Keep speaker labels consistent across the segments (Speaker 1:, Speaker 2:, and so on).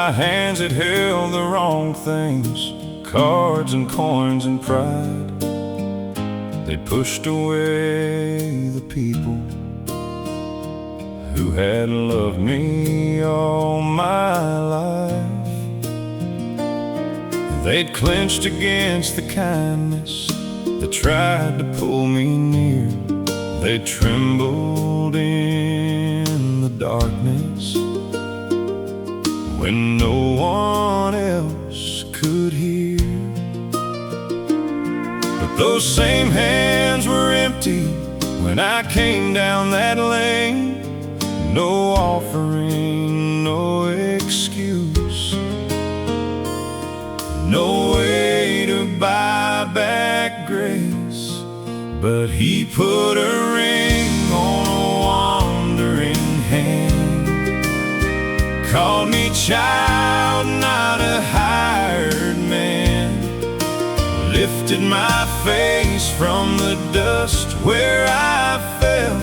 Speaker 1: my hands had held the wrong things, cards and coins and pride. They pushed away the people who had loved me all my life. They'd clenched against the kindness that tried to pull me near. They trembled in the darkness when no one else could hear. But those same hands were empty when I came down that lane. No offering, no excuse, no way to buy back grace. But he put a ring on a wandering hand, called me child, not a hired man, lifted my face from the dust where I fell,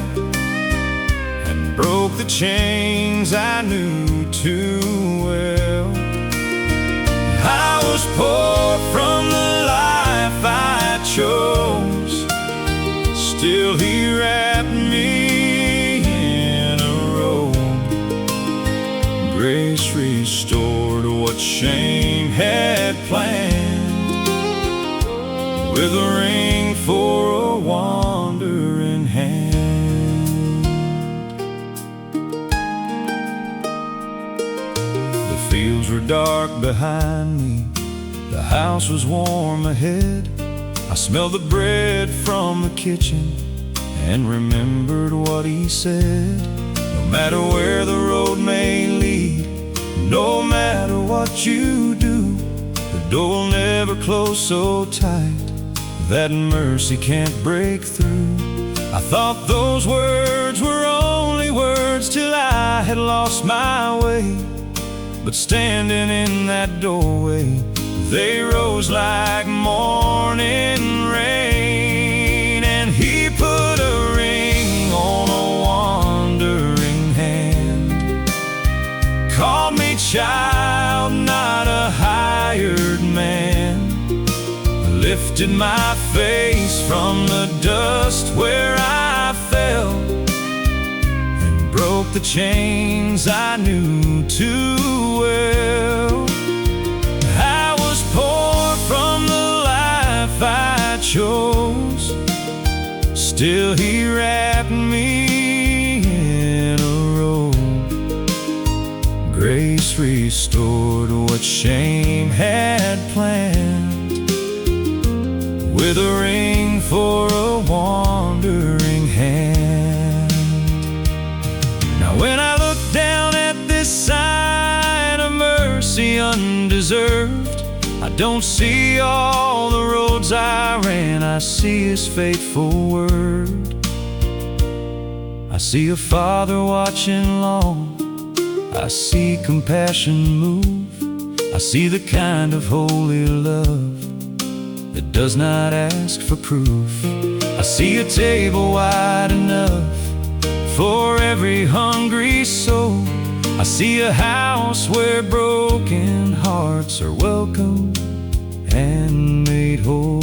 Speaker 1: and broke the chains I knew too well. I was poor from the life I chose, still he wrapped me in a robe. Grace restored what shame had planned, with a ring for a wandering hand. The fields were dark behind me, the house was warm ahead. I smelled the bread from the kitchen and remembered what he said. No matter where the road may lead, no matter what you do, the door will never close so tight that mercy can't break through. I thought those words were only words till I had lost my way, but standing in that doorway, they rose like morning rain. And he put a ring on a wandering hand, called me child, not a hired man, lifted my face from the dust where I fell, and broke the chains I knew too well. I was poor from the life I chose, still he wrapped me in a robe. Grace restored what shame had planned, with a ring for a wandering hand. Now when I look down at this sign of mercy undeserved, I don't see all the roads I ran, I see his faithful word. I see a father watching long, I see compassion move, I see the kind of holy love that does not ask for proof. I see a table wide enough for every hungry soul. I see a house where broken hearts are welcome and made whole.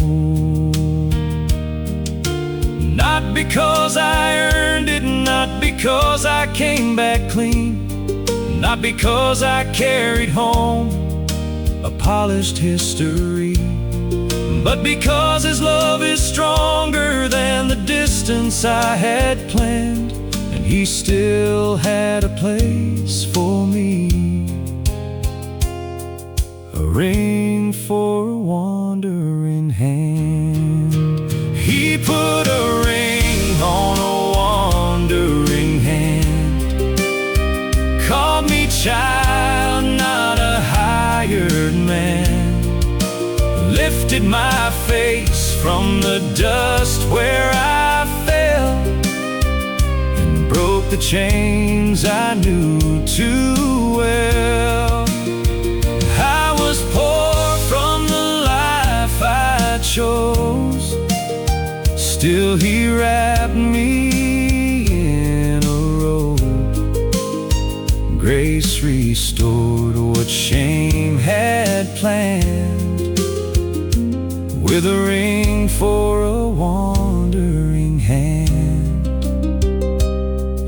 Speaker 1: Not because I earned it, not because I came back clean, not because I carried home a polished history, but because his love is stronger than the distance I had planned, and he still had a place for me. A ring for a wandering hand. He put a ring on a wandering hand, called me child, not a hired man, lifted my face from the dust where I fell, and broke the chains I knew too well. I was poor from the life I chose, still he wrapped me in a robe. Grace restored what what shame had planned, with a ring for a wandering hand.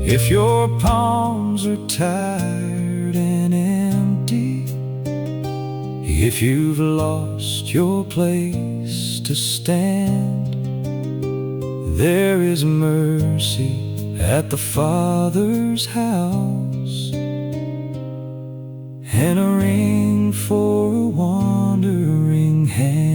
Speaker 1: If your palms are tired and empty, if you've lost your place to stand, there is mercy at the Father's house, and a ring for a wandering hand.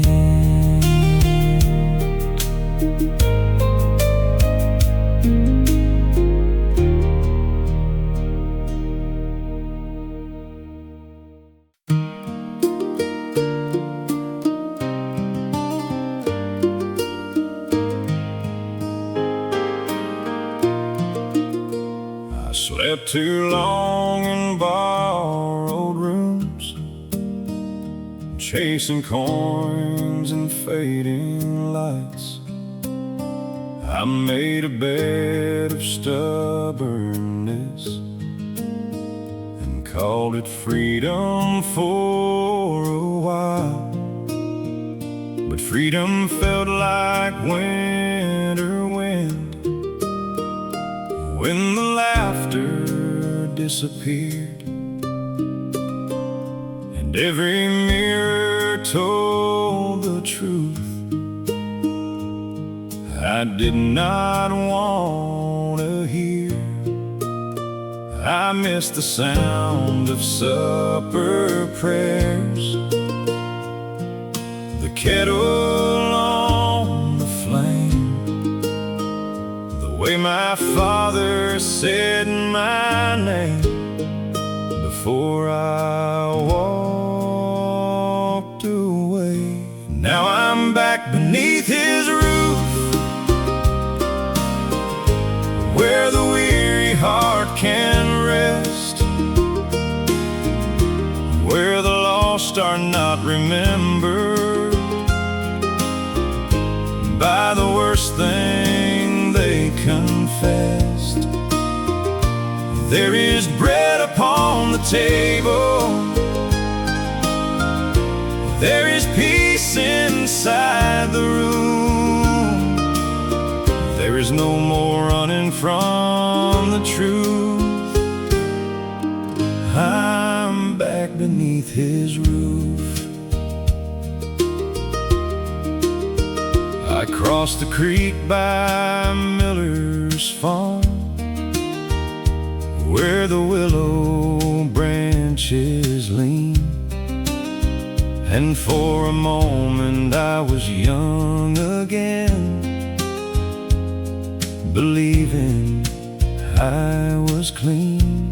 Speaker 1: Slept too long in borrowed rooms, chasing coins and fading lights. I made a bed of stubbornness and called it freedom for a while. But freedom felt like winter wind when the laughter disappeared, and every mirror told the truth I did not want to hear. I missed the sound of supper prayers, the kettle on the flame, the way my father said my name before I walked away. Now I'm back beneath his roof, where the weary heart can rest, where the lost are not remembered by the worst thing they confessed. There is bread upon the table, there is peace inside the room, there is no more running from the truth. I'm back beneath his roof. I crossed the creek by Miller's farm, where the willow branches lean, and for a moment I was young again, believing I was clean.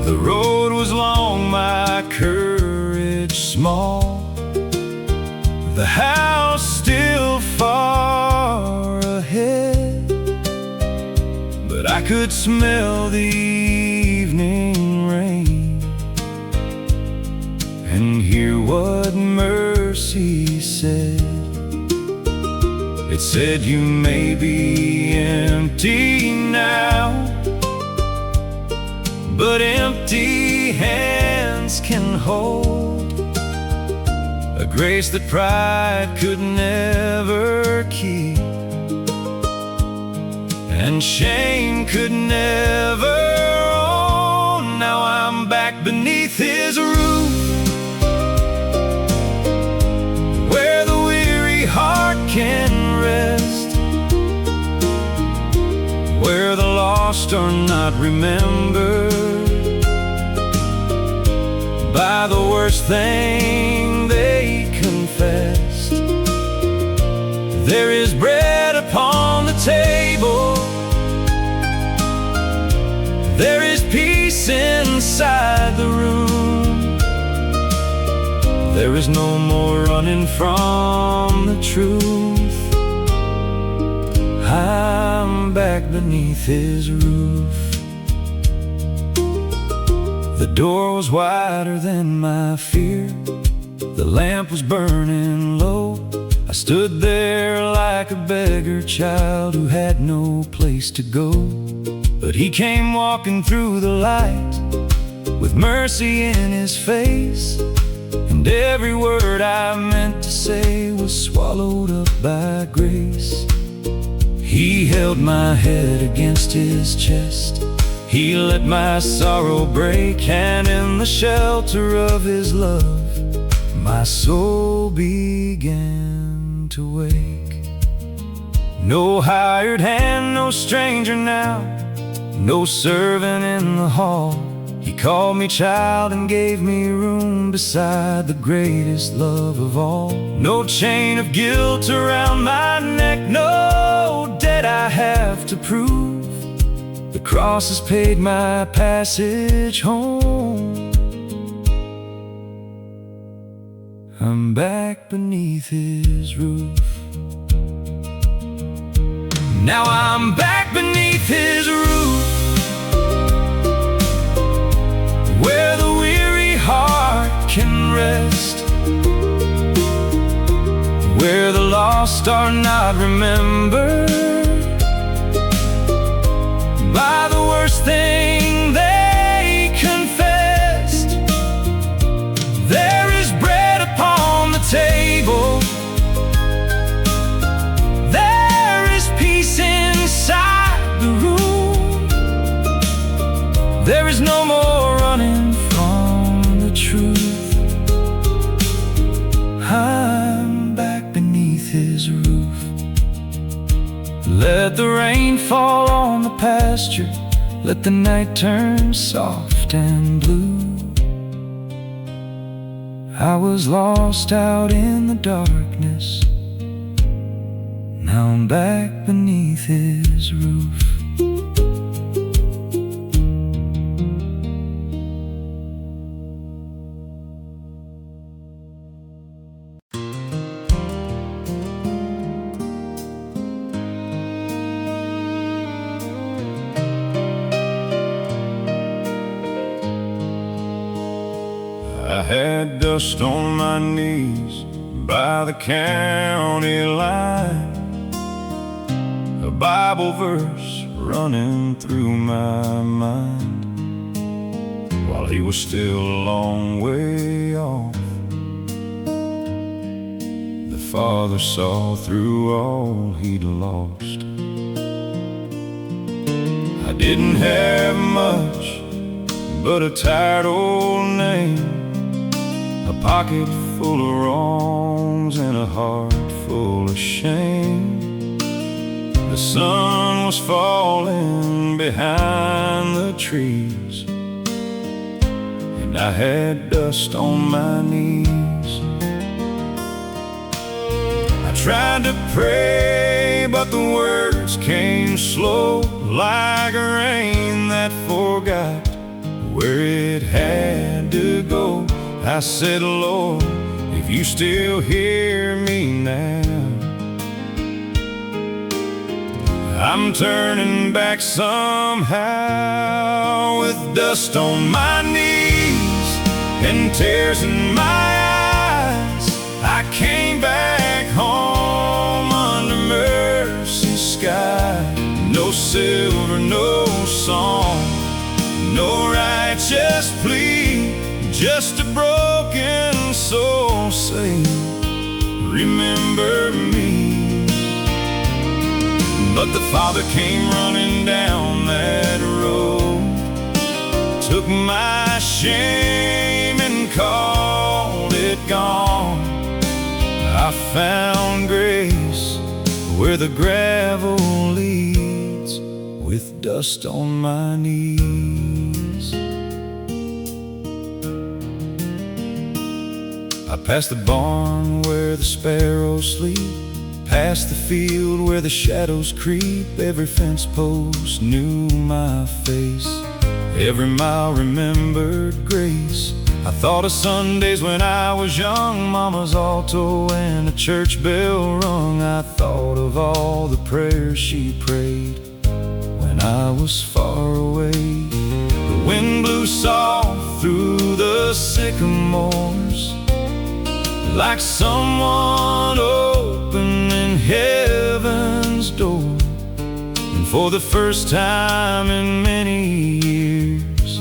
Speaker 1: The road was long, my courage small, the house still far ahead, but I could smell the evening rain and hear what mercy said. It said, you may be empty now, but empty hands can hold a grace that pride could never keep, and shame could never own. Now I'm back beneath his roof, where the weary heart can rest, where the lost are not remembered by the worst thing they confessed. There is bread upon the table, there is peace inside the room, there is no more running from the truth. I'm back beneath his roof. The door was wider than my fear, the lamp was burning low. I stood there like a beggar child who had no place to go. But he came walking through the light with with mercy in his face, and every word I meant to say was swallowed up by grace. He held my head against his chest, he let my sorrow break, and in the shelter of his love my soul began to wake. No hired hand, no stranger now, no servant in the hall. He called me child and gave me room beside the greatest love of all. No chain of guilt around my neck, no debt I have to prove. The cross has paid my passage home. I'm back beneath his roof. Now I'm back beneath his roof, where the weary heart can rest, where the lost are not remembered by the worst thing they confessed. There is bread upon the table, there is peace inside the room, there is no more running from the truth. I'm back beneath his roof. Let the rain fall on the pasture, let the night turn soft and blue. I was lost out in the darkness, now I'm back beneath his roof. I had dust on my knees by the county line, a Bible verse running through my mind, while he was still a long way off. The Father saw through all he'd lost. I didn't have much but a tired old name, a pocket full of wrongs and a heart full of shame. The sun was falling behind the trees, and I had dust on my knees. I tried to pray, but the words came slow, like rain that forgot where it had to go. I said, Lord, if you still hear me now, I'm turning back somehow. With dust on my knees and tears in my eyes, I came back home under mercy's sky. No silver, no song, no righteous plea, just a broken soul saying, remember me. But the Father came running down that road, took my shame and called it gone. I found grace where the gravel leads, with dust on my knees. I passed the barn where the sparrows sleep, past the field where the shadows creep. Every fence post knew my face, every mile remembered grace. I thought of Sundays when I was young, Mama's alto and a church bell rung. I thought of all the prayers she prayed when I was far away. The wind blew soft through the sycamores, like someone opening heaven's door. And for the first time in many years,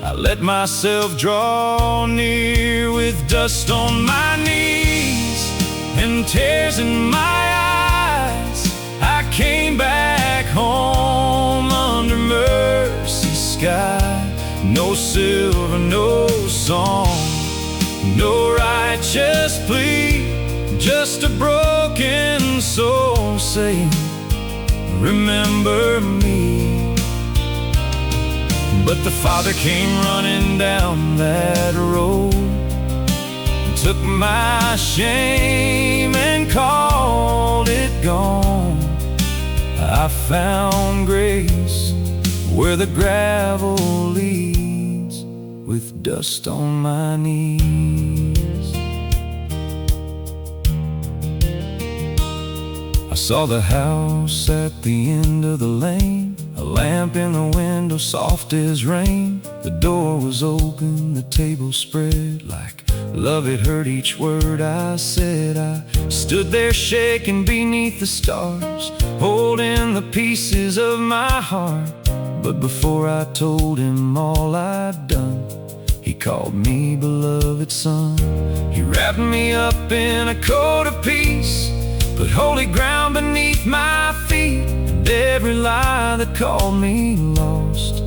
Speaker 1: I let myself draw near with dust on my knees and tears in my eyes. I came back home under mercy's sky. No silver, no song, no righteous plea, just a broken soul saying, remember me. But the Father came running down that road, took my shame and called it gone. I found grace where the gravel leads, with dust on my knees. I saw the house at the end of the lane, a lamp in the window soft as rain. The door was open, the table spread, like love had heard each word I said. I stood there shaking beneath the stars, holding the pieces of my heart. But before I told him all I'd done, he called me beloved son. He wrapped me up in a coat of peace, put holy ground beneath my feet, and every lie that called me lost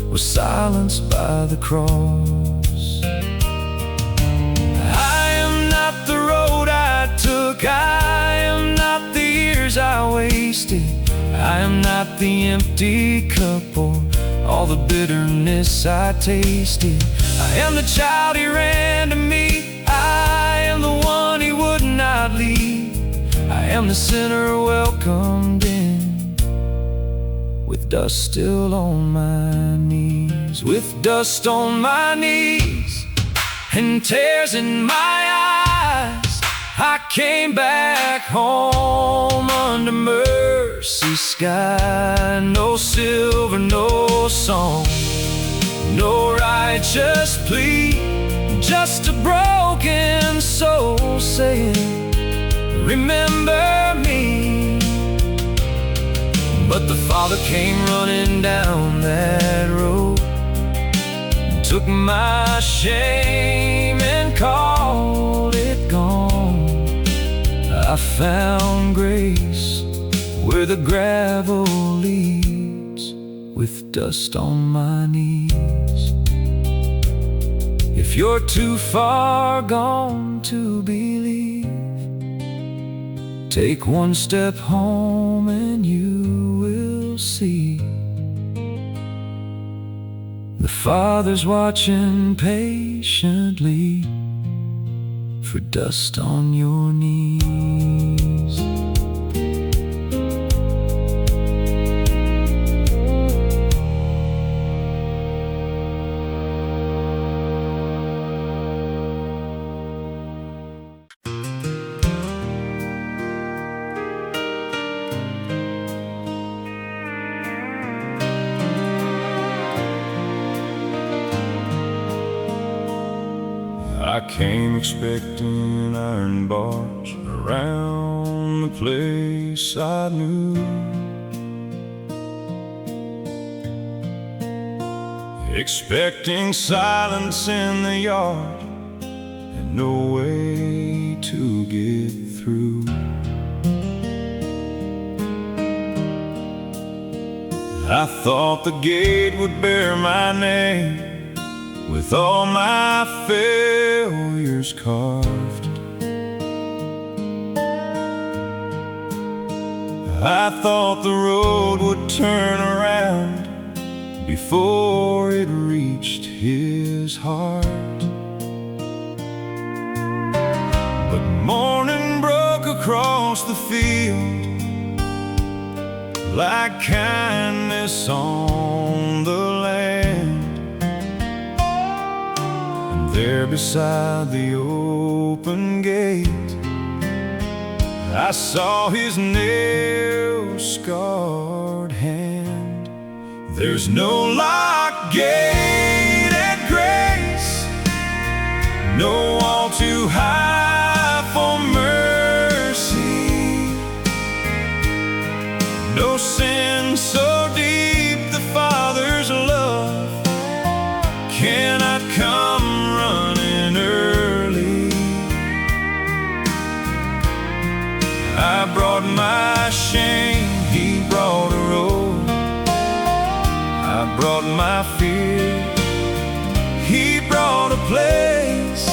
Speaker 1: was silenced by the cross. I am not the road I took, I am not the years I wasted, I am not the empty cup or all the bitterness I tasted. I am the child he ran to meet, I am the one he would not leave, I am the sinner welcomed in, with dust still on my knees, with dust on my knees and tears in my eyes. I came back home under mercy's sky. No silver, no song, no righteous plea, just a broken soul saying, remember me. But the Father came running down that road, took my shame and called it gone. I found grace where the gravel leads, with dust on my knees. If you're too far gone to believe, take one step home and you will see. The Father's watching patiently for dust on your knees. I came expecting an iron bars around the place I knew, expecting silence in the yard and no way to get through. I thought the gate would bear my name with all my failures carved. I thought the road would turn around before it reached his heart. But morning broke across the field like kindness on the land. There beside the open gate, I saw his nail-scarred hand. There's no locked gate at grace, no wall too high for mercy, no sin so deep the Father's love can't I brought my shame, He brought a robe. I brought my fear, He brought a place.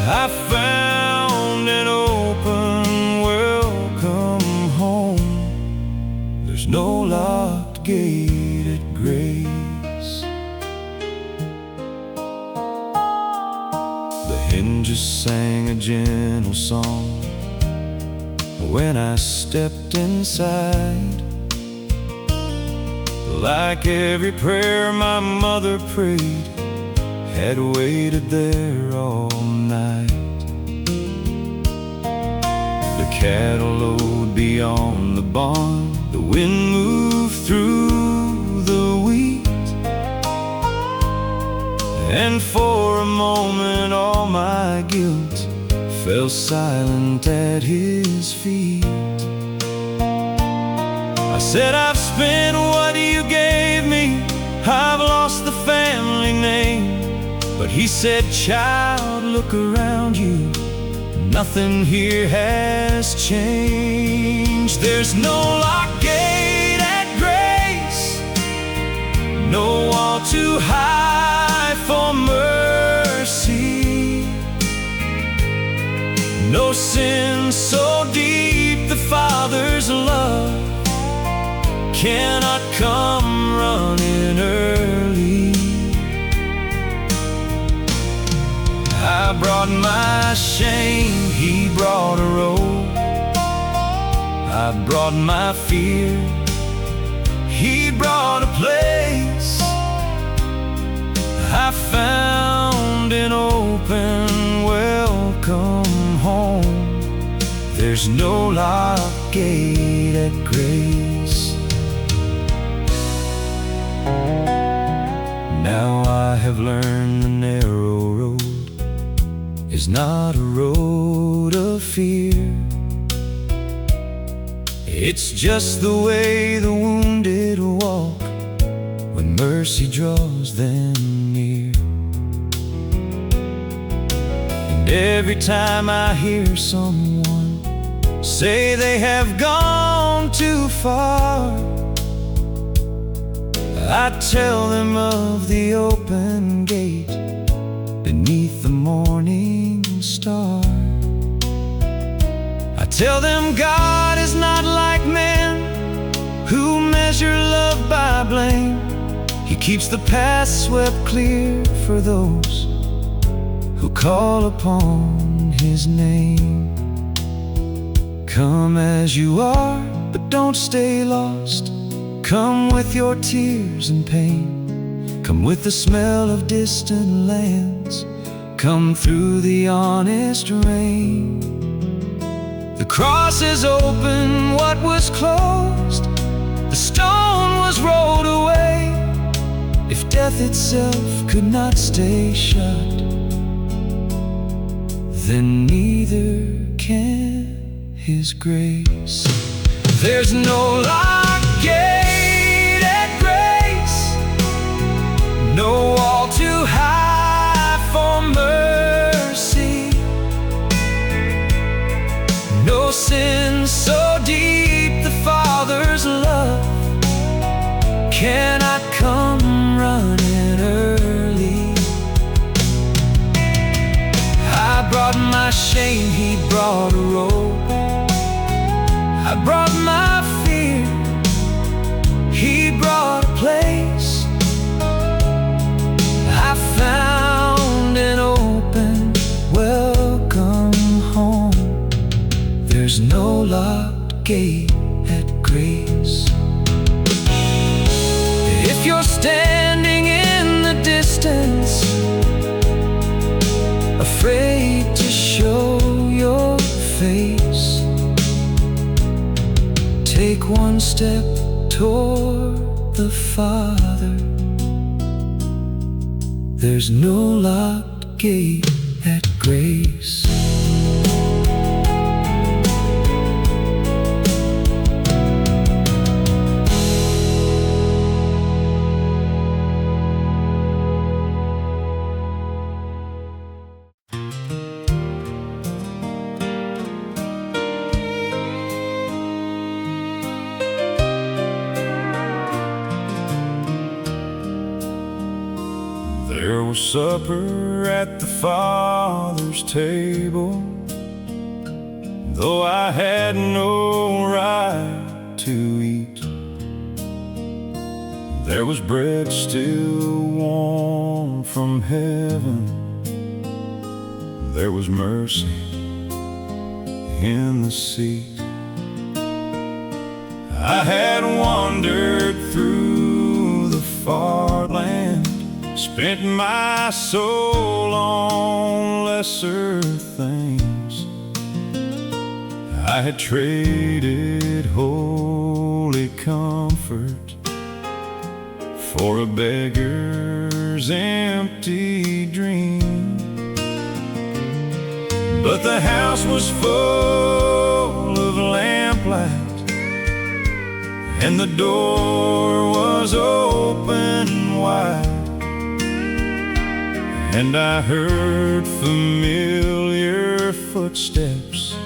Speaker 1: I found an open welcome home. There's no locked gate at grace. The hinges sang a gentle song when I stepped inside. Like every prayer my mother prayed had waited there all night. The cattle lowed beyond the barn, the wind moved through the wheat, and for a moment all my guilt fell silent at His feet. I said, I've spent what you gave me, I've lost the family name. But He said, child, look around you, nothing here has changed. There's no locked gate at grace, no wall too high for mercy, no sin so deep the Father's love cannot come running early. I brought my shame, He brought a robe. I brought my fear, He brought a place. I found an open welcome home. There's no locked gate at grace. Now I have learned the narrow road is not a road of fear. It's just the way the wounded walk when mercy draws them near. And every time I hear someone say they have gone too far, I tell them of the open gate beneath the morning star. I tell them God is not like men who measure love by blame. He keeps the path swept clear for those who call upon His name. Come as you are, but don't stay lost. Come with your tears and pain. Come with the smell of distant lands. Come through the honest rain. The cross is open, what was closed, the stone was rolled away. If death itself could not stay shut, then neither can His grace. There's no locked gate at grace, no wall too high for mercy, no sin so deep the Father's love cannot come running early. I brought my shame, He brought a robe. I brought my fear, He brought a place. I found an open welcome home. There's no locked gate at grace. If you're standing in the distance, afraid to show your face, take one step toward the Father. There's no locked gate at grace. was supper at the Father's table, though I had no right to eat. There was bread still warm from heaven. There was mercy in the seat. I had wandered through the far land, spent my soul on lesser things. I had traded holy comfort for a beggar's empty dream. But the house was full of lamplight, and the door was open wide, and I heard familiar footsteps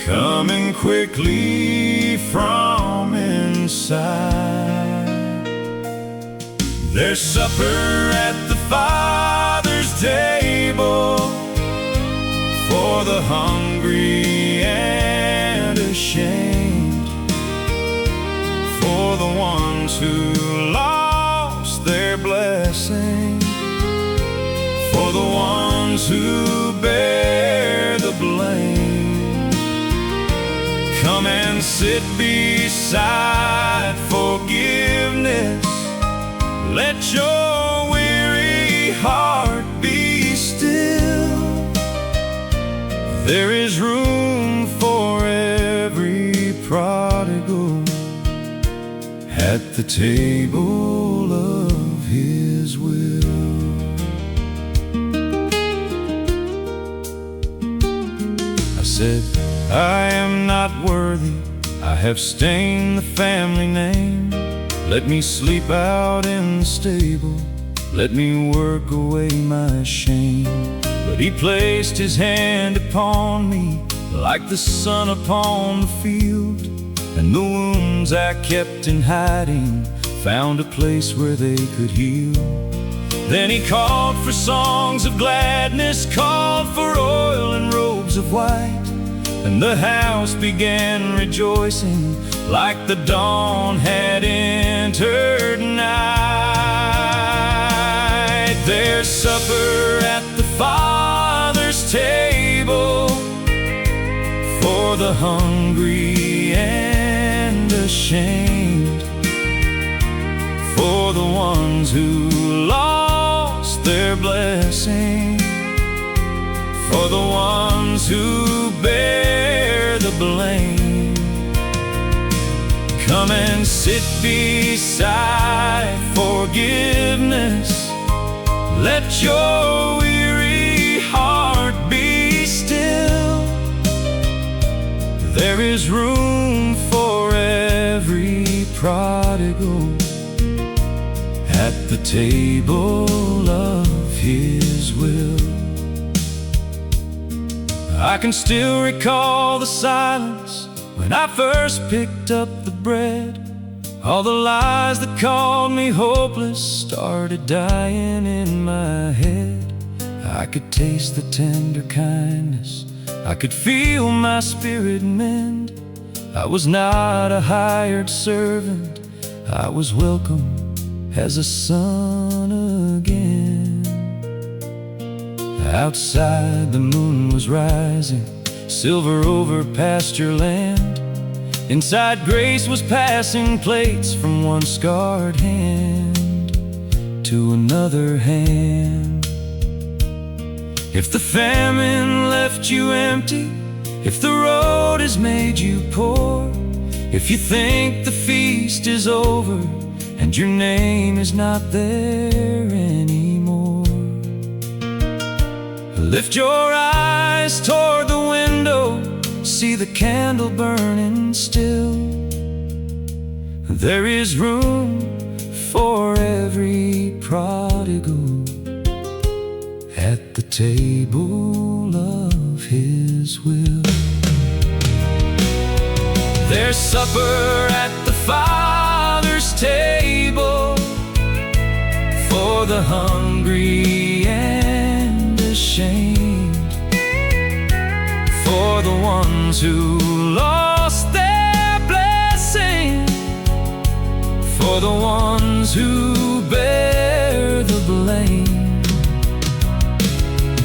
Speaker 1: coming quickly from inside. There's supper at the Father's table for the hungry and ashamed, for the ones who lost their blessing, for the ones who bear the blame. Come and sit beside forgiveness. Let your weary heart be still. There is room for every prodigal at the table of His will. I said, I am not worthy, I have stained the family name. Let me sleep out in the stable, let me work away my shame. But He placed His hand upon me like the sun upon the field, and the wounds I kept in hiding found a place where they could heal. Then He called for songs of gladness, called for oil and robes of white, and the house began rejoicing like the dawn had entered night. There's supper at the Father's table for the hungry and ashamed, for the ones who lost their blessing, for the ones who bear the blame. Come and sit beside forgiveness. Let your weary heart be still. There is room for every prodigal at the table of His will. I can still recall the silence when I first picked up the bread. All the lies that called me hopeless started dying in my head. I could taste the tender kindness, I could feel my spirit mend. I was not a hired servant, I was welcome as a son again. Outside the moon was rising, silver over pasture land. Inside grace was passing plates from one scarred hand to another hand. If the famine left you empty, if the road has made you poor, if you think the feast is over and your name is not there anymore, lift your eyes toward the window, see the candle burning still. There is room for every prodigal at the table of His will. There's supper at the Father's table for the hungry angry and ashamed, for the ones who lost their blessing, for the ones who bear the blame.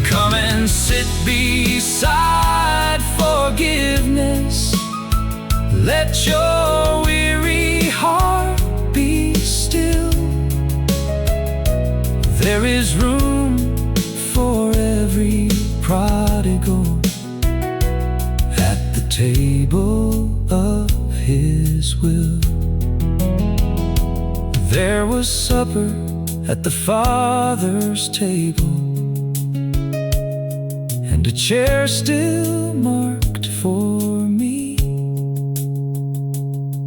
Speaker 1: Come and sit beside forgiveness. Let your weary heart be still. There is room for every prodigal at the table of His will. There was supper at the Father's table, and a chair still marked for me.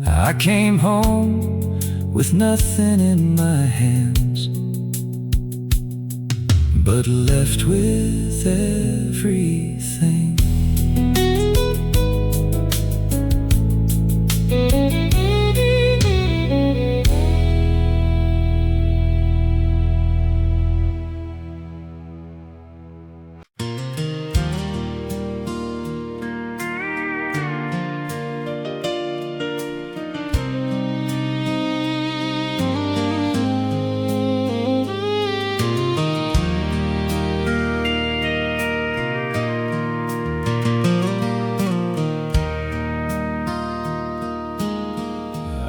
Speaker 1: I came home with nothing in my hands, but left with everything.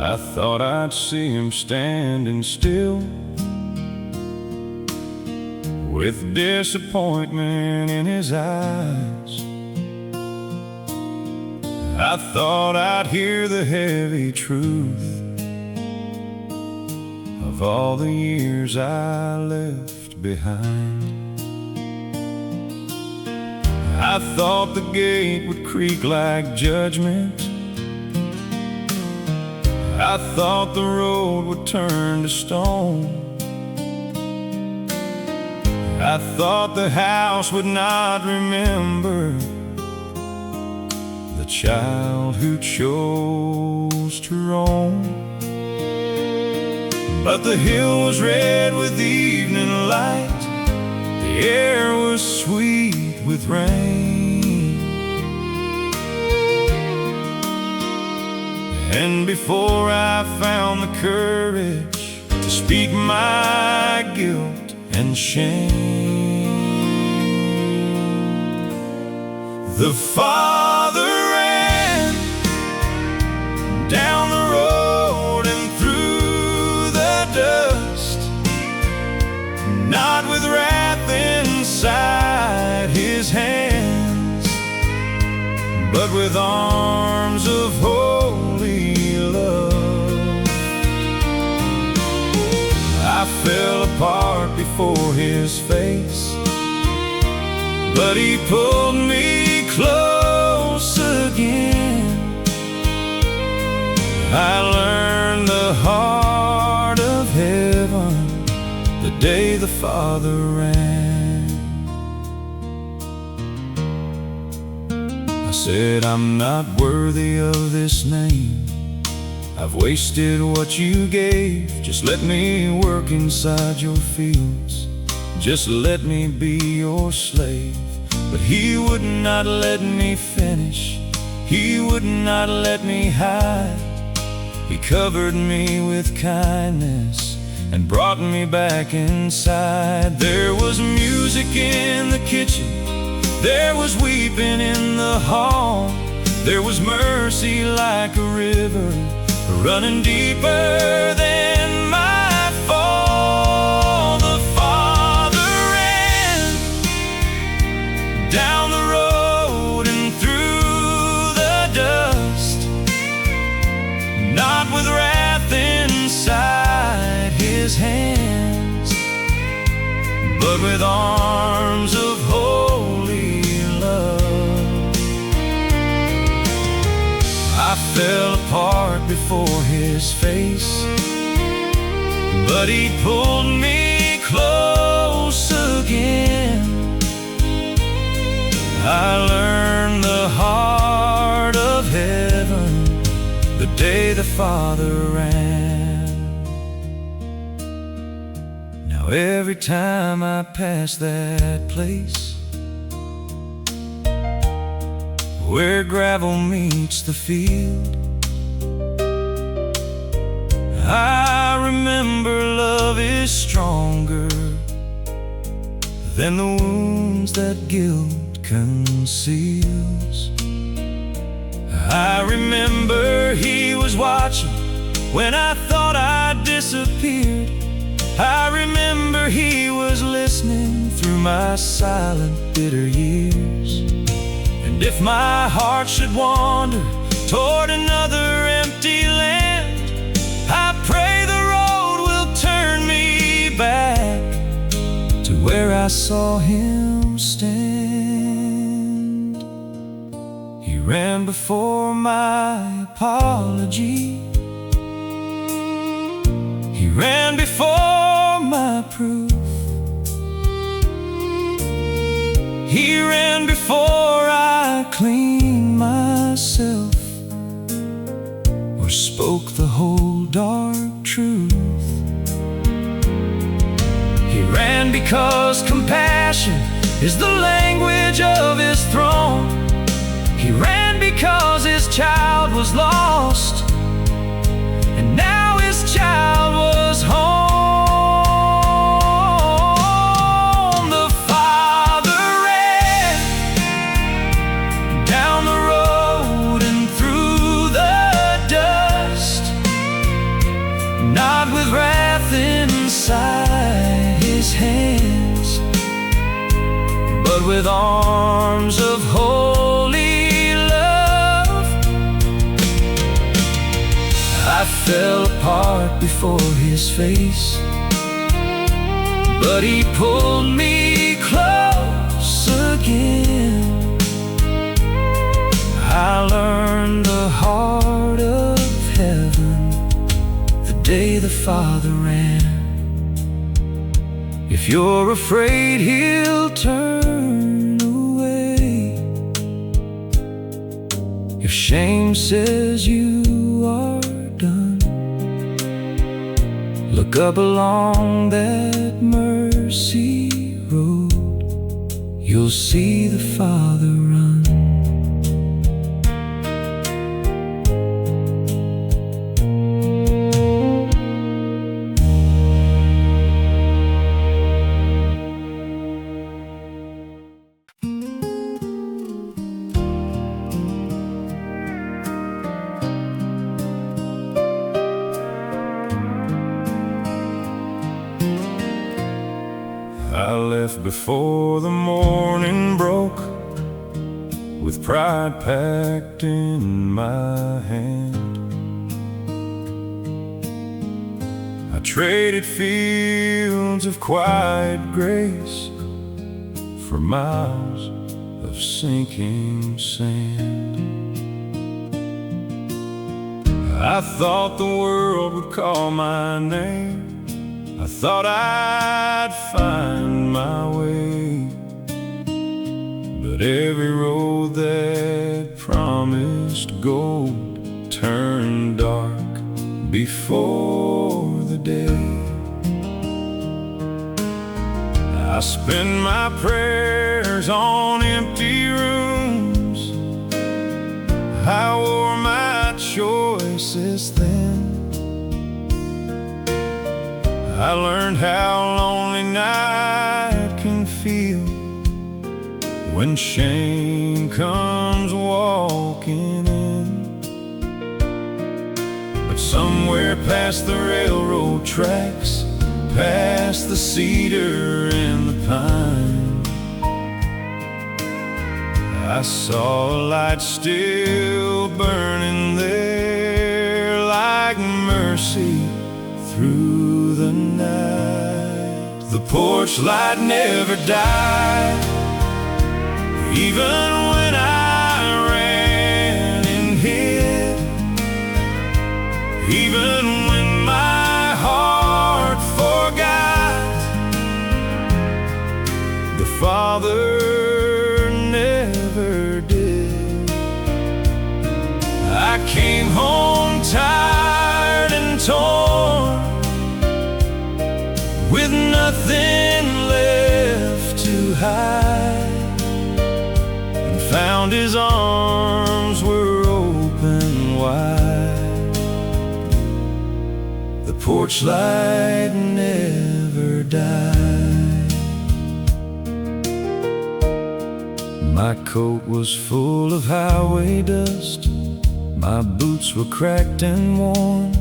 Speaker 1: I thought I'd see him standing still, with disappointment in his eyes. I thought I'd hear the heavy truth of all the years I left behind. I thought the gate would creak like judgment. I thought the road would turn to stone. I thought the house would not remember the child who chose to roam. But the hill was red with evening light, the air was sweet with rain. And before I found the courage to speak my guilt and shame, the Father ran down the road and through the dust, not with wrath inside His hands, but with arms of holy love. I fell apart before His face, but He pulled me close again. I learned the heart of heaven the day the Father ran. I said, I'm not worthy of this name. I've wasted what you gave. Just let me work inside your fields. Just let me be your slave. But He would not let me finish. He would not let me hide. He covered me with kindness and brought me back inside. There was music in the kitchen, there was weeping in the hall, there was mercy like a river running deeper than my fall. The Father ran down the road and through the dust, not with wrath inside His hands, but with arms of holy love. I fell apart before His face, but He pulled me close again. I learned the heart of heaven the day the Father ran. Now every time I pass that place where gravel meets the field, I remember love is stronger than the wounds that guilt conceals. I remember he was watching when I thought I disappeared. I remember he was listening through my silent, bitter years. And if my heart should wander toward another empty land, I pray the road will turn me back to where I saw him stand. He ran before my apology. He ran before my proof. He ran before I cleaned myself or spoke the whole dark truth. He ran because compassion is the language of his throne. He ran because his child was lost, and now his child was home. The Father ran down the road and through the dust, not with wrath inside his hands, but with arms of holy love. I fell apart before his face, but he pulled me close again. I learned the heart of heaven the day the Father ran. If you're afraid, he'll turn away. If shame says you are done, look up along that mercy road. You'll see the Father run. I left before the morning broke, with pride packed in my hand. I traded fields of quiet grace for miles of sinking sand. I thought the world would call my name. I thought I'd find my way, but every road that promised gold turned dark before the day. I spend my prayers on empty rooms. I wore my choices thin. I learned how lonely night can feel when shame comes walking in. But somewhere past the railroad tracks, past the cedar and the pine, I saw a light still burning there, like mercy through the night. The porch light never died, even when I ran and hid, even when my heart forgot. The Father never did. I came home tired and torn, with nothing found his arms were open wide. The porch light never died. My coat was full of highway dust, my boots were cracked and worn,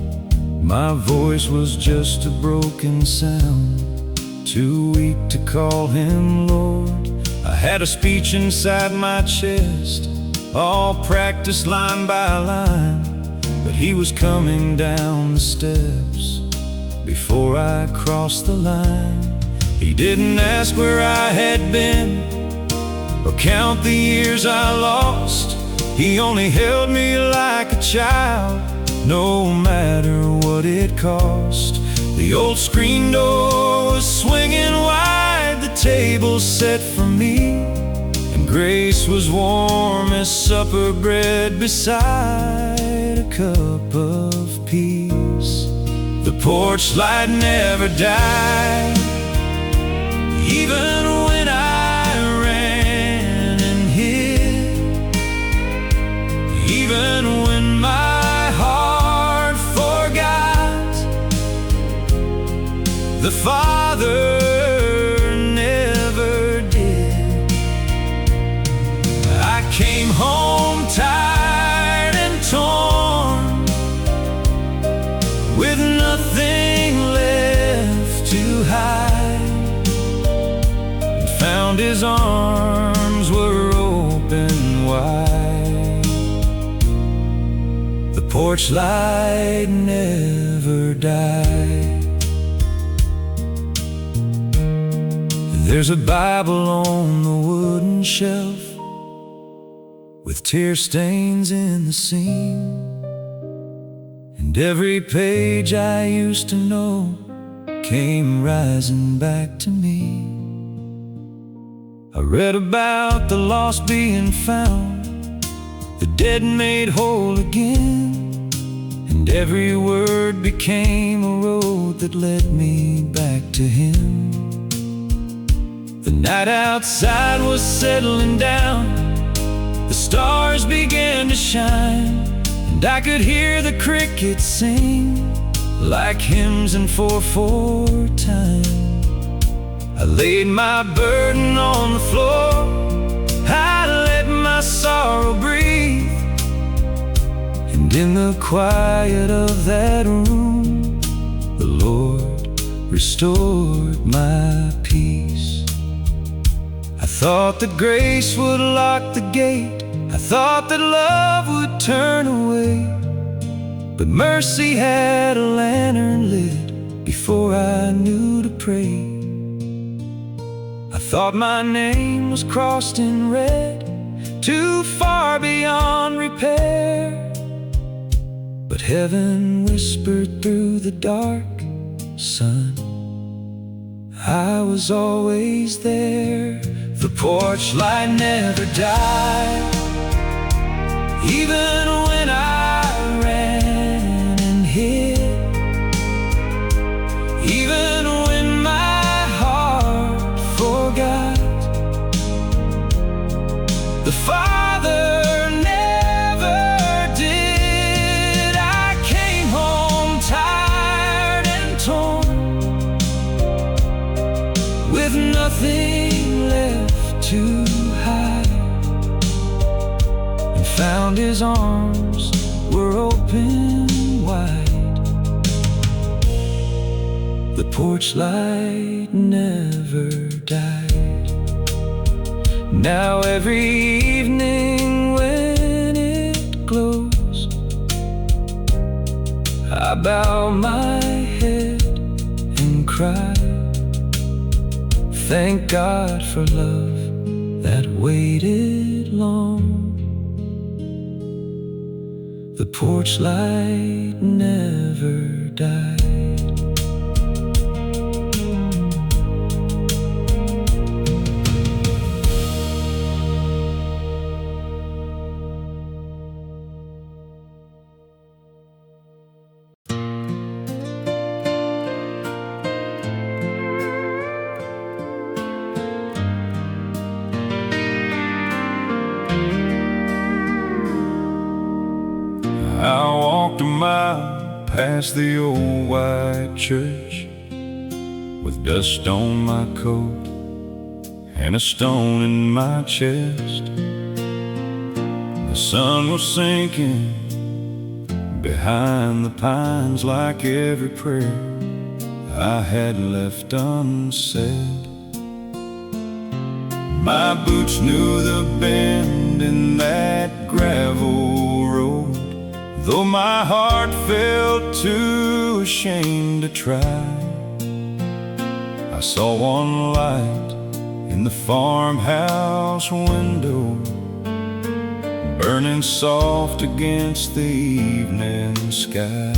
Speaker 1: my voice was just a broken sound, too weak to call him Lord. I had a speech inside my chest, all practiced line by line, but he was coming down the steps before I crossed the line. He didn't ask where I had been or count the years I lost. He only held me like a child, no matter what it cost. The old screen door was swinging wide, the table set for me, and grace was warm as supper bread beside a cup of peace. The porch light never died, even when I ran and hid, even when my heart forgot. The Father never did. I came home tired and torn, with nothing left to hide, and found his arms were open wide. The porch light never died. There's a Bible on the wooden shelf, with tear stains in the seam, and every page I used to know came rising back to me. I read about the lost being found, the dead made whole again, and every word became a road that led me back to him. The night outside was settling down, the stars began to shine, and I could hear the crickets sing like hymns in 4/4 time. I laid my burden on the floor, I let my sorrow breathe, and in the quiet of that room, the Lord restored my peace. I thought that grace would lock the gate, I thought that love would turn away, but mercy had a lantern lit before I knew to pray. I thought my name was crossed in red, too far beyond repair, but heaven whispered through the dark, son, I was always there. The porch light never died, even when I ran and hid, even when my heart forgot. The Father never did. I came home tired and torn, with nothing left to hide, and found his arms were open wide. The porch light never died. Now every evening when it glows, I bow my head and cry, thank God for love that waited long. The porch light never died. walked a mile past the old white church, with dust on my coat and a stone in my chest. The sun was sinking behind the pines, like every prayer I had left unsaid. My boots knew the bend in that gravel road, though my heart felt too ashamed to try. I saw one light in the farmhouse window, burning soft against the evening sky.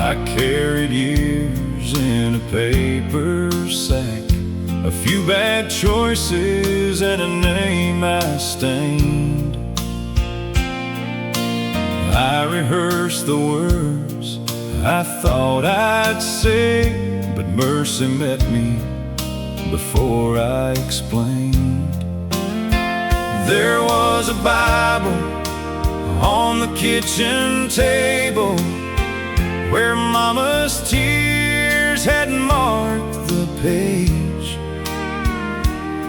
Speaker 1: I carried years in a paper sack, a few bad choices and a name I stained. I rehearsed the words I thought I'd say, but mercy met me before I explained. There was a Bible on the kitchen table, where Mama's tears had marked the page.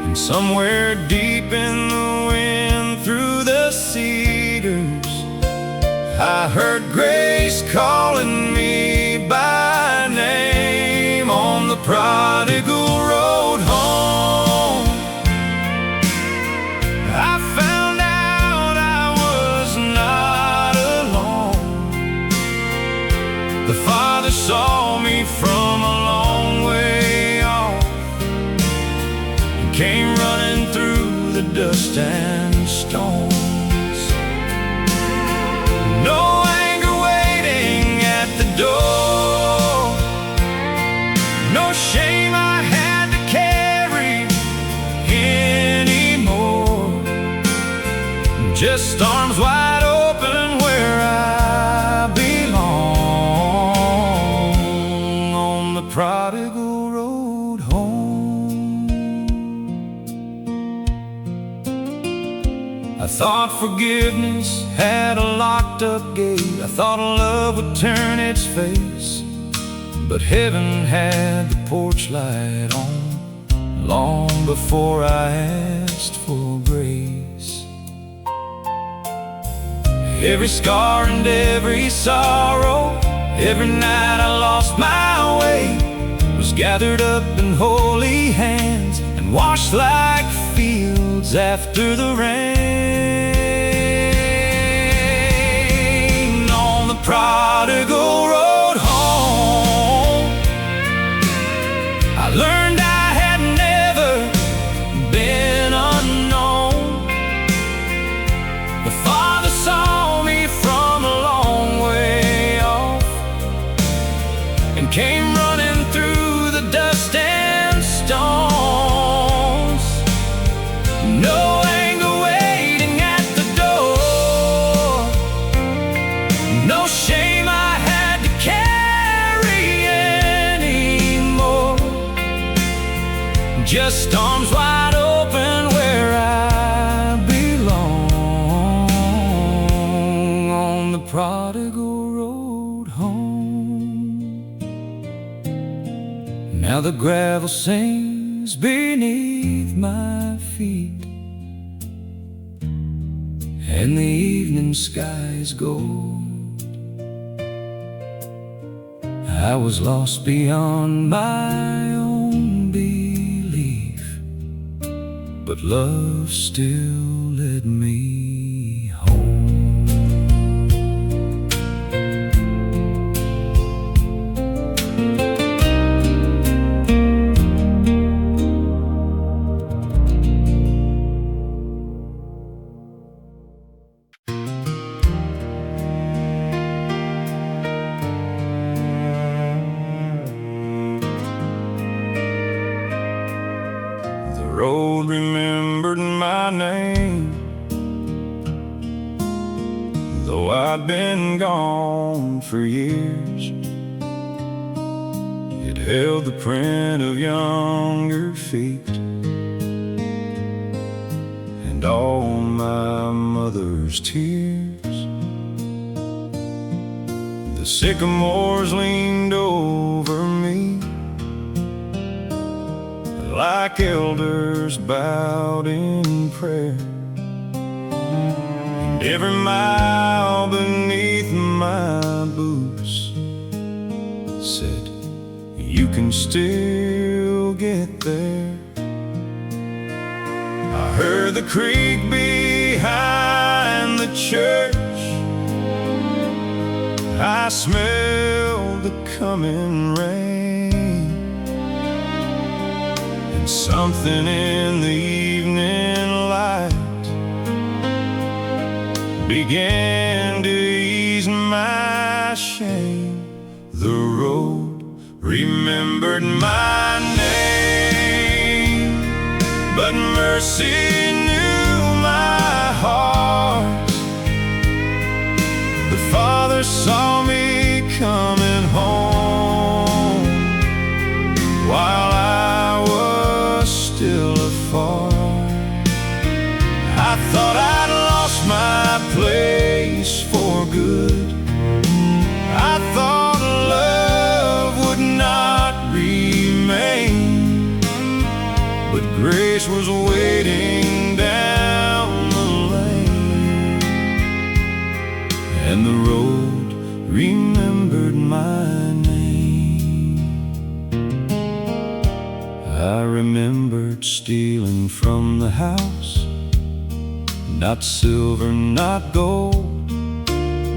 Speaker 1: And somewhere deep in the wind through the cedars, I heard grace calling me by name. On the prodigal road home, I found out I was not alone. The Father saw me from a long way off and came running through the dust and stones. No anger waiting at the door, no shame I had to carry anymore. Just arms wide open where I belong, on the prodigal road home. I thought forgiveness had a locked up gate, I thought love would turn its face, but heaven had the porch light on long before I asked for grace. Every scar and every sorrow, every night I lost my way, was gathered up in holy hands and washed like fields after the rain. On the prodigal road home, I learned I had never been unknown. The Father saw me from a long way off and came running through the dust and stones. No anger waiting at the door, no shame I had to carry anymore. Just arms wide open where I belong, on the prodigal road home. Now the gravel sings beneath my feet, and the evening sky is gold. I was lost beyond my own belief, but love still led me home. The road remembered my name, though I'd been gone for years. It held the print of younger feet, all my mother's tears. The sycamores leaned over me like elders bowed in prayer, and every mile beneath my boots said, you can still get there. I heard the creek behind the church, I smelled the coming rain, and something in the evening light began to ease my shame. The road remembered my name, but mercy knew my heart. The Father saw me coming home while I was still afar. I thought I'd lost my place for good. I thought love would not remain, but grace was waiting down the lane, and the road remembered my name. I remembered stealing from the house, not silver, not gold,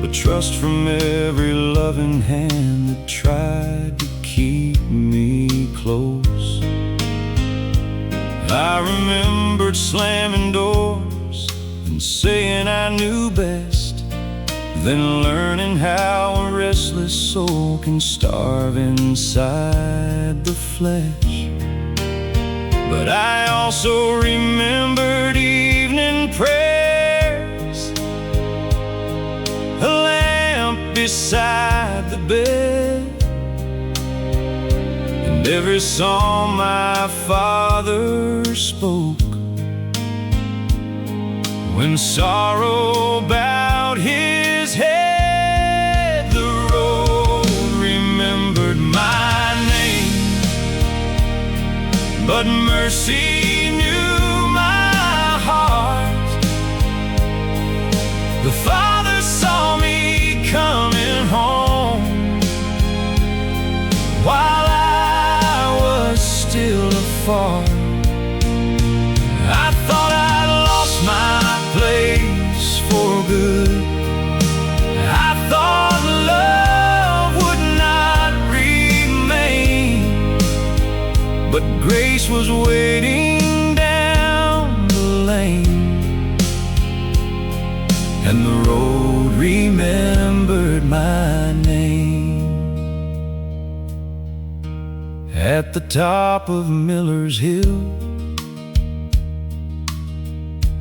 Speaker 1: but trust from every loving hand that tried to keep me close. I remembered slamming doors and saying I knew best, then learning how a restless soul can starve inside the flesh. But I also remembered evening prayers, a lamp beside the bed, and every song my father spoke when sorrow bowed his head. The road remembered my name, but mercy knew my heart. The Father saw me coming home while I was still afar. I thought I'd lost my place for good. I thought love would not remain, but grace was waiting down the lane, and the road remembered my name. At the top of Miller's Hill,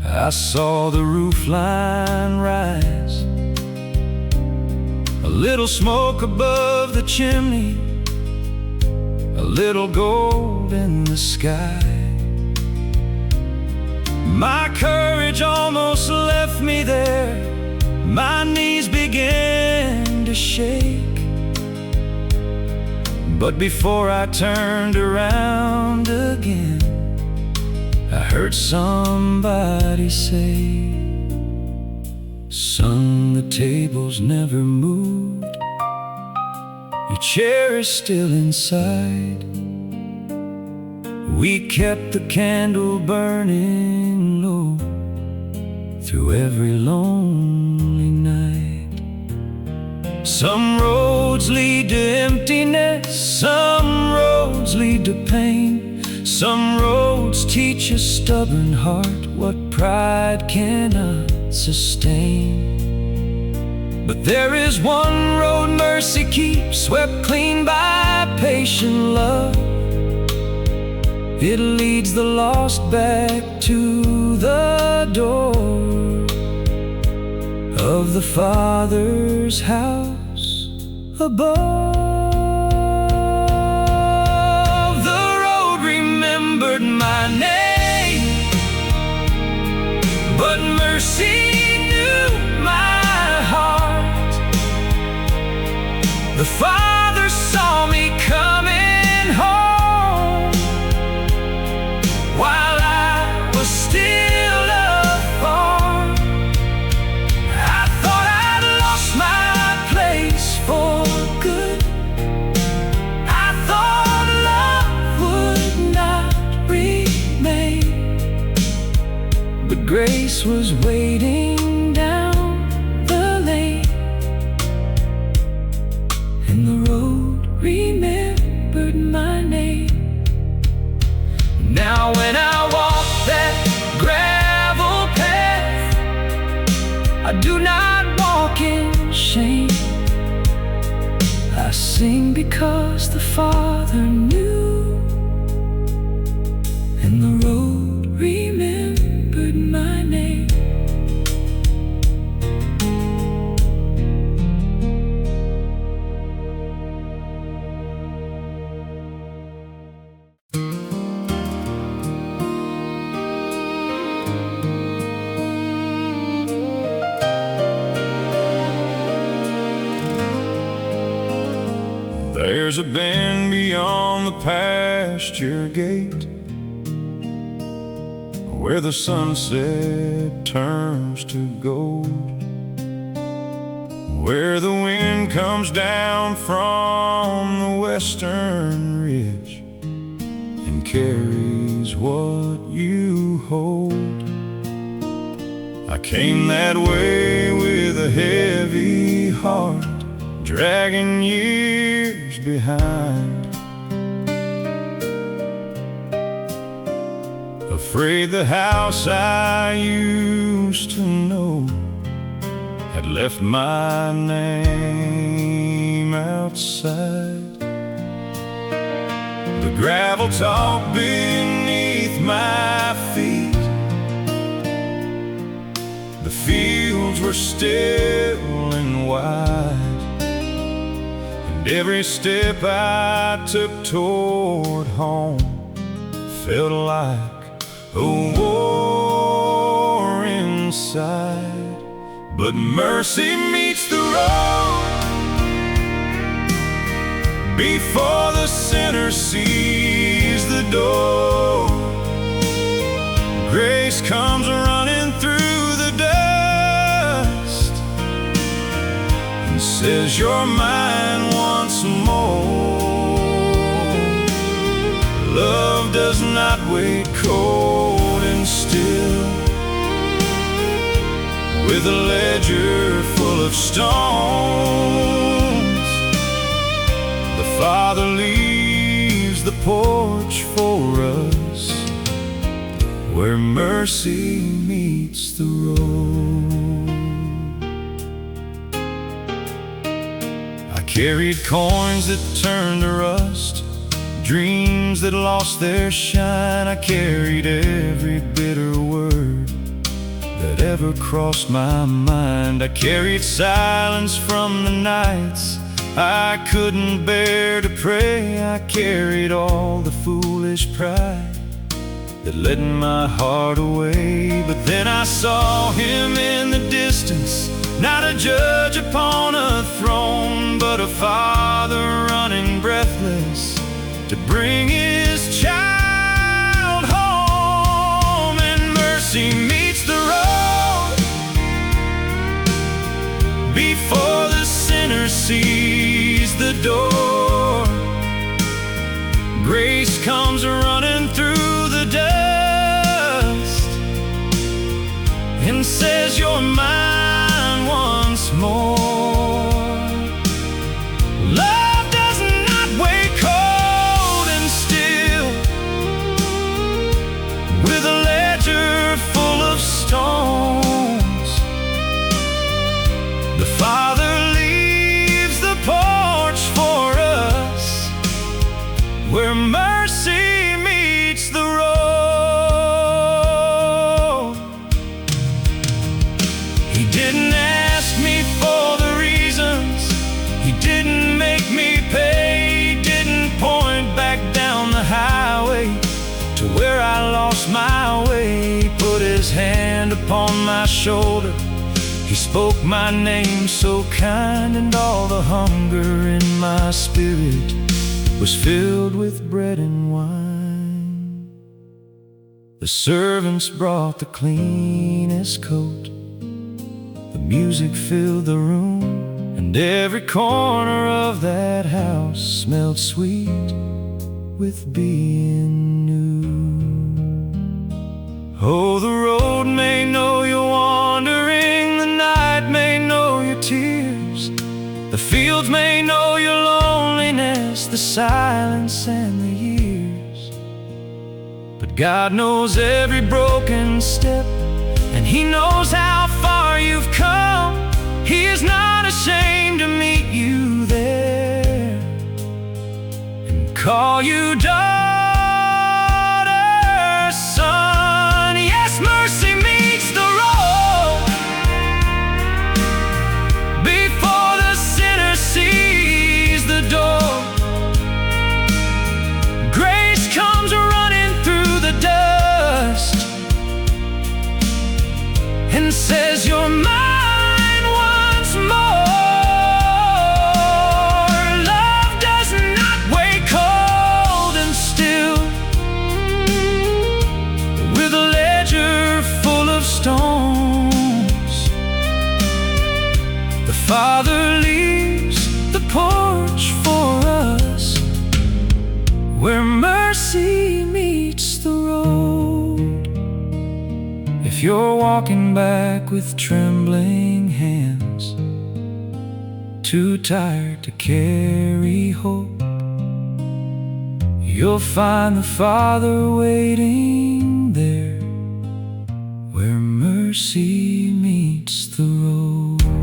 Speaker 1: I saw the roof line rise, a little smoke above the chimney, a little gold in the sky. My courage almost left me there, my knees began to shake. But before I turned around again, I heard somebody say, son, the table's never moved, your chair is still inside. We kept the candle burning low through every lonely night. Some roads lead to emptiness, some roads lead to pain, some roads teach a stubborn heart what pride cannot sustain. But there is one road mercy keeps, swept clean by patient love. It leads the lost back to the door of the Father's house above. The road remembered my name, grace was waiting down the lane, and the road remembered my name. Now when I walk that gravel path, I do not walk in shame. I sing because the Father knew, and the road remembered my name. There's a bend beyond the pasture gate, where the sunset turns to gold, where the wind comes down from the western ridge and carries what you hold. I came that way with a heavy heart, dragging years behind, afraid the house I used to know had left my name outside. The gravel talked beneath my feet, the fields were still and wide, and every step I took toward home felt like a war inside. But mercy meets the road before the sinner sees the door. Grace comes running through the dust and says, "You're mine once more." Love does not wait cold and still, with a ledger full of stones. The Father leaves the porch for us, where mercy meets the road. I carried coins that turned to rust, dreams that lost their shine. I carried every bitter word that ever crossed my mind. I carried silence from the nights I couldn't bear to pray. I carried all the foolish pride that led my heart away. But then I saw him in the distance, not a judge upon a throne, but a father running breathless to bring his child home. And mercy meets the road before the sinner sees the door. Grace comes running through the dust and says, "You're mine once more." Love does not wait cold and still, with a ledger full of stones. The Father leaves the porch for us, where mercy meets the road. He didn't ask me for the reasons, he didn't make me pay, he didn't point back down the highway to where I lost my way. He put his hand upon my shoulder, he spoke my name so kind, and all the hunger in my spirit was filled with bread and wine. The servants brought the cleanest coat, the music filled the room, and every corner of that house smelled sweet with being new. Oh, the road may know your silence and the years. But God knows every broken step, and He knows how far you've come. He is not ashamed to meet you there and call you daughter, son. Yes, mercy meets the road before the sinner sees the door. Grace comes running through the dust and says, you're mine. The Father leaves the porch for us, where mercy meets the road. If you're walking back with trembling hands, too tired to carry hope, you'll find the Father waiting there, where mercy meets the road.